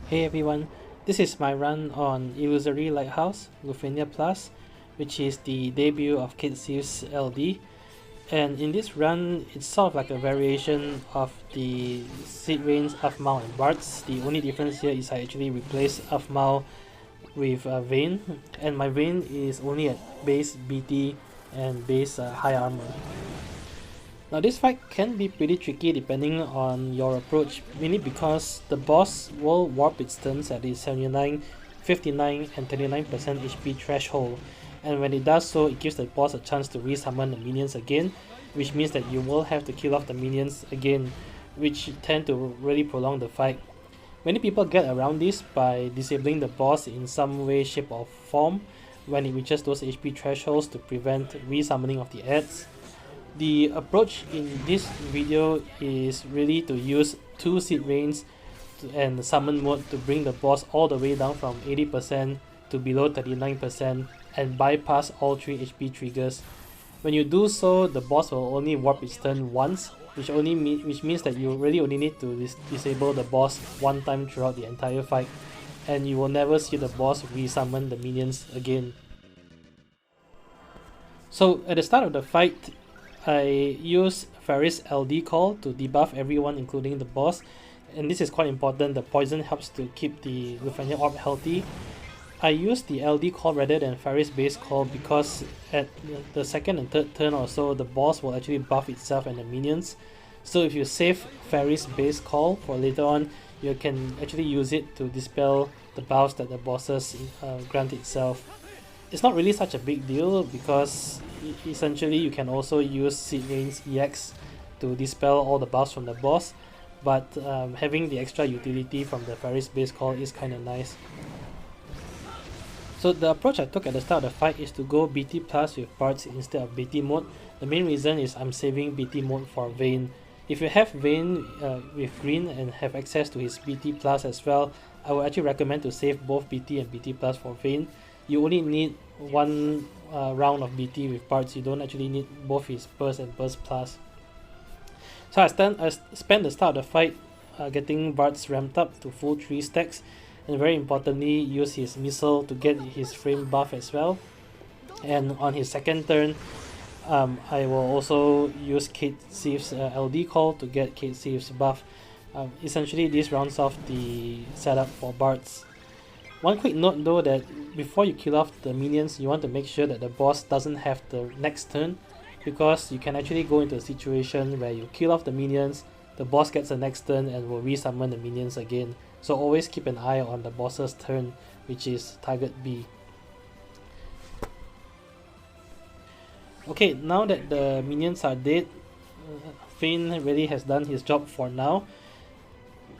Hey everyone, this is my run on Illusory Lighthouse, Lufenia Plus, which is the debut of Setzer LD. And in this run, it's sort of like a variation of the Seed Rains, Afmal and Bartz. The only difference here is I actually replaced Afmal with Vayne, and my Vayne is only at base BT and base high armor. Now this fight can be pretty tricky depending on your approach, mainly because the boss will warp its turns at the 79, 59 and 39% HP threshold, and when it does so, it gives the boss a chance to resummon the minions again, which means that you will have to kill off the minions again, which tend to really prolong the fight. Many people get around this by disabling the boss in some way, shape or form when it reaches those HP thresholds to prevent resummoning of the adds. The approach in this video is really to use 2 seed rains and summon mode to bring the boss all the way down from 80% to below 39% and bypass all 3 HP triggers. When you do so, the boss will only warp its turn once, which means that you really only need to disable the boss one time throughout the entire fight, and you will never see the boss resummon the minions again. So at the start of the fight, I use Vartz LD call to debuff everyone including the boss, and this is quite important. The poison helps to keep the Lufenia orb healthy. I use the LD call rather than Vartz base call because at the second and third turn or so, the boss will actually buff itself and the minions. So if you save Vartz base call for later on, you can actually use it to dispel the buffs that the bosses grant itself. It's not really such a big deal because essentially you can also use Seed Rain's EX to dispel all the buffs from the boss, but having the extra utility from the Vartz base call is kinda nice. So the approach I took at the start of the fight is to go BT plus with Bartz instead of BT mode. The main reason is I'm saving BT mode for Vayne. If you have Vayne with green and have access to his BT plus as well, I would actually recommend to save both BT and BT plus for Vayne. You only need one round of BT with Bartz, you don't actually need both his burst and burst plus. So I spent the start of the fight getting Bartz ramped up to full 3 stacks, and very importantly use his missile to get his frame buff as well. And on his second turn, I will also use Setser's LD call to get Setser's buff. Essentially this rounds off the setup for Bartz. One quick note though, that before you kill off the minions, you want to make sure that the boss doesn't have the next turn, because you can actually go into a situation where you kill off the minions, the boss gets the next turn and will resummon the minions again. So always keep an eye on the boss's turn, which is target B. Okay, now that the minions are dead, Vayne really has done his job for now.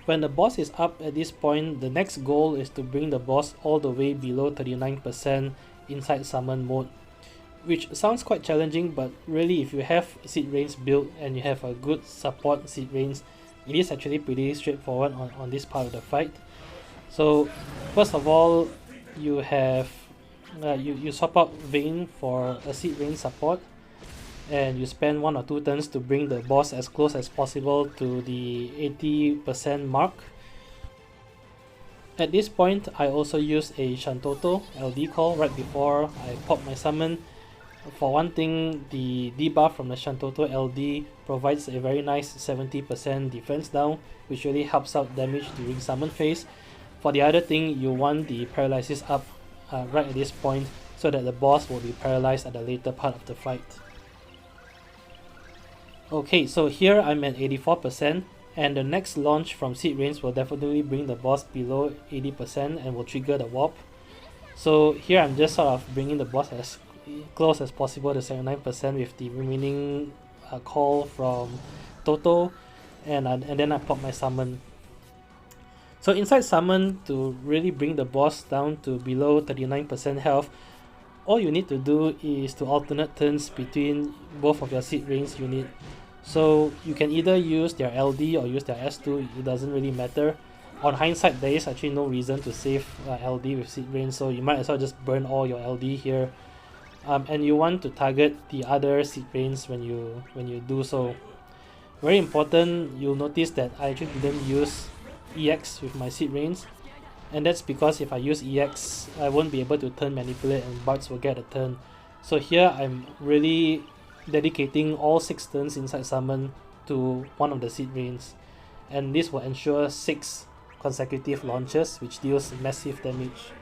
When the boss is up at this point, the next goal is to bring the boss all the way below 39% inside summon mode, which sounds quite challenging, but really if you have Seed Rains built and you have a good support Seed Rains, it is actually pretty straightforward on this part of the fight. So first of all, you have you swap out Vayne for a Seed Rain support, and you spend 1 or 2 turns to bring the boss as close as possible to the 80% mark. At this point, I also use a Shantoto LD call right before I pop my summon. For one thing, the debuff from the Shantoto LD provides a very nice 70% defense down, which really helps out damage during summon phase. For the other thing, you want the paralysis up right at this point so that the boss will be paralyzed at the later part of the fight. Okay, so here I'm at 84%, and the next launch from Seed Rains will definitely bring the boss below 80% and will trigger the warp. So here I'm just sort of bringing the boss as close as possible to 79% with the remaining call from Toto, and then I pop my summon. So inside summon, to really bring the boss down to below 39% health, all you need to do is to alternate turns between both of your Seed Rains unit. So you can either use their LD or use their S2, it doesn't really matter. On hindsight, there is actually no reason to save LD with Seed Rain, so you might as well just burn all your LD here. And you want to target the other Seed Rains when you do so. Very important, you'll notice that I actually didn't use EX with my Seed Rains. and that's because if I use EX, I won't be able to turn manipulate and Bartz will get a turn. So here I'm really dedicating all 6 turns inside summon to one of the seed rains, and this will ensure 6 consecutive launches, which deals massive damage.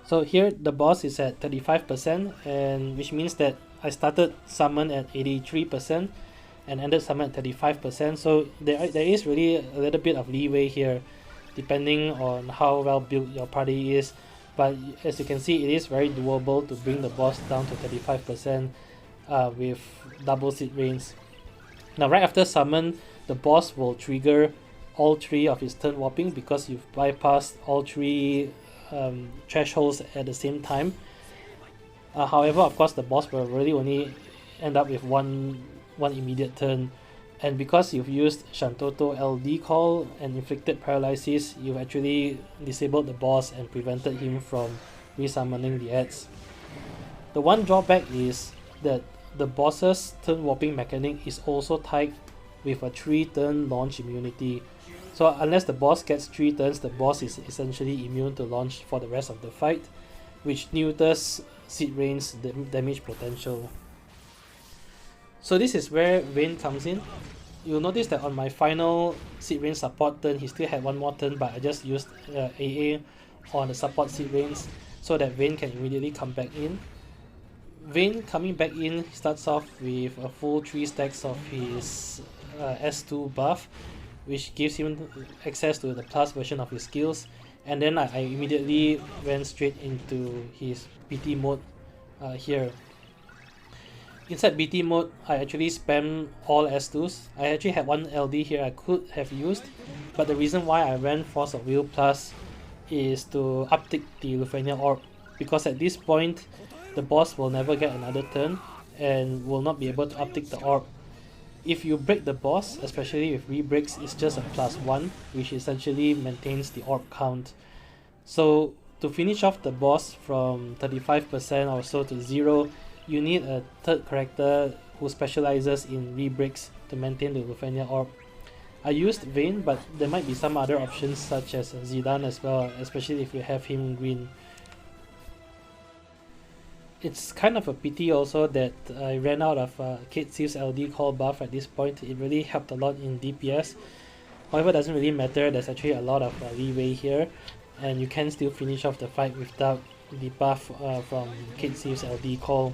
So here the boss is at 35%, and which means that I started summon at 83% and ended summon at 35%. So there is really a little bit of leeway here depending on how well built your party is. But as you can see, it is very doable to bring the boss down to 35% with double seed rains. Now right after summon, the boss will trigger all 3 of his turn warping because you've bypassed all 3 thresholds at the same time. However, of course, the boss will really only end up with one immediate turn, and because you've used Shantoto LD call and inflicted paralysis, you've actually disabled the boss and prevented him from resummoning the ads. The one drawback is that the boss's turn warping mechanic is also tied with a 3-turn launch immunity. So unless the boss gets 3 turns, the boss is essentially immune to launch for the rest of the fight, which neuters seed rain's damage potential. So this is where Vayne comes in. You'll notice that on my final seed rain support turn, he still had 1 more turn, but I just used AA on the support seed rains so that Vayne can immediately come back in. Vayne coming back in starts off with a full 3 stacks of his S2 buff, which gives him access to the plus version of his skills, and then I immediately went straight into his BT mode here. Inside BT mode, I actually spammed all S2s. I actually had 1 LD here I could have used, but the reason why I ran Force of Will Plus is to uptick the Lufenia orb, because at this point the boss will never get another turn and will not be able to uptick the orb. If you break the boss, especially with re-breaks, it's just a +1, which essentially maintains the orb count. So to finish off the boss from 35% or so to 0, you need a 3rd character who specializes in re-breaks to maintain the Lufenia orb. I used Vayne, but there might be some other options such as Zidane as well, especially if you have him green. It's kind of a pity also that I ran out of Kate Siv's LD call buff at this point. It really helped a lot in DPS. However, it doesn't really matter, there's actually a lot of leeway here, and you can still finish off the fight without the buff from Kate Siv's LD call.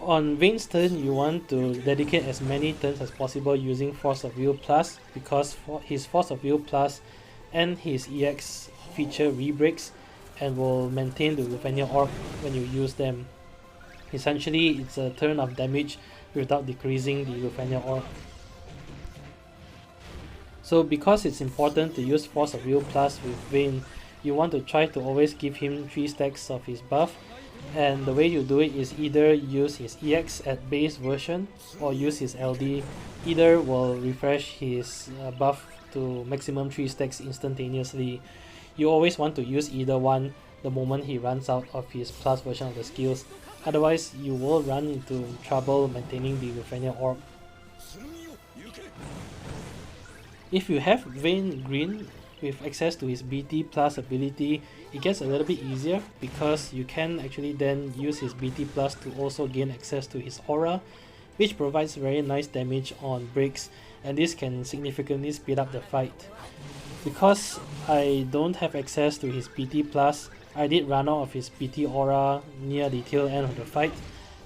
On Vayne's turn, you want to dedicate as many turns as possible using Force of Will Plus, because his Force of Will Plus and his EX feature re-breaks and will maintain the Lufenia orb when you use them. Essentially, it's a turn of damage without decreasing the Lufenia orb. So because it's important to use Force of Will Plus with Vayne, you want to try to always give him 3 stacks of his buff, and the way you do it is either use his EX at base version or use his LD. Either will refresh his buff to maximum 3 stacks instantaneously. You always want to use either one the moment he runs out of his plus version of the skills, otherwise you will run into trouble maintaining the Lufenia orb. If you have Vayne green with access to his BT plus ability, it gets a little bit easier because you can actually then use his BT plus to also gain access to his aura, which provides very nice damage on breaks, and this can significantly speed up the fight. Because I don't have access to his BT+, I did run out of his BT aura near the tail end of the fight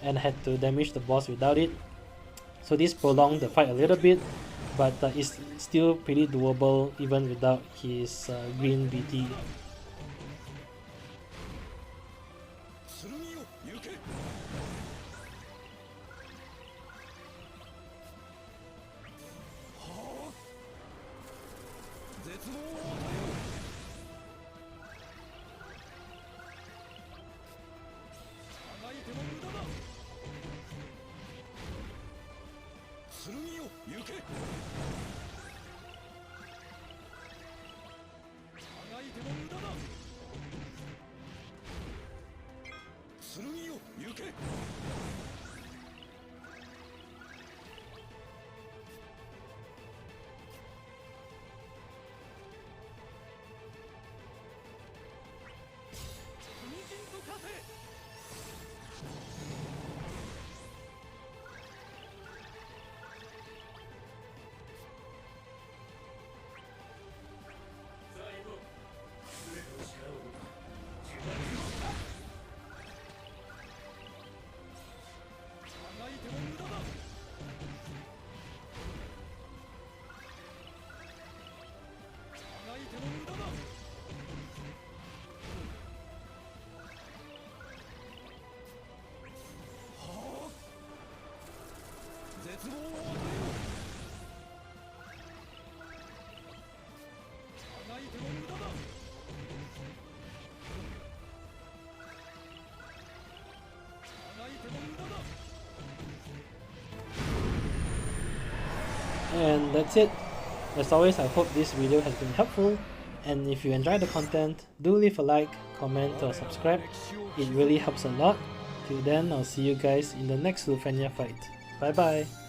and had to damage the boss without it. So this prolonged the fight a little bit, but it's still pretty doable even without his green BT. And that's it. As always, I hope this video has been helpful, and if you enjoyed the content, do leave a like, comment or subscribe. It really helps a lot. Till then, I'll see you guys in the next Lufenia fight. Bye bye!